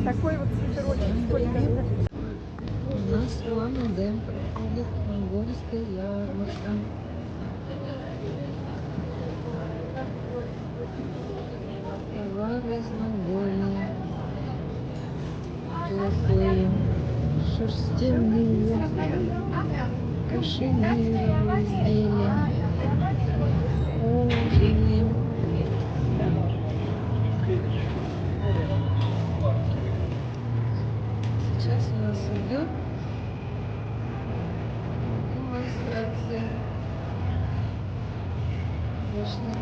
Такой вот свитерочек, сколько лет? У нас в Улан-Удэ проходит монгольская ярмарка. Товары из Монголии. Теплые, шерстяные, кашемировые изделия, кожаные. Сейчас у нас идет демонстрация. Вышли.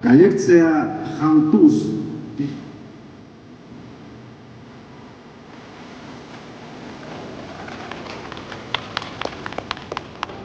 Коллекция «Хантуз»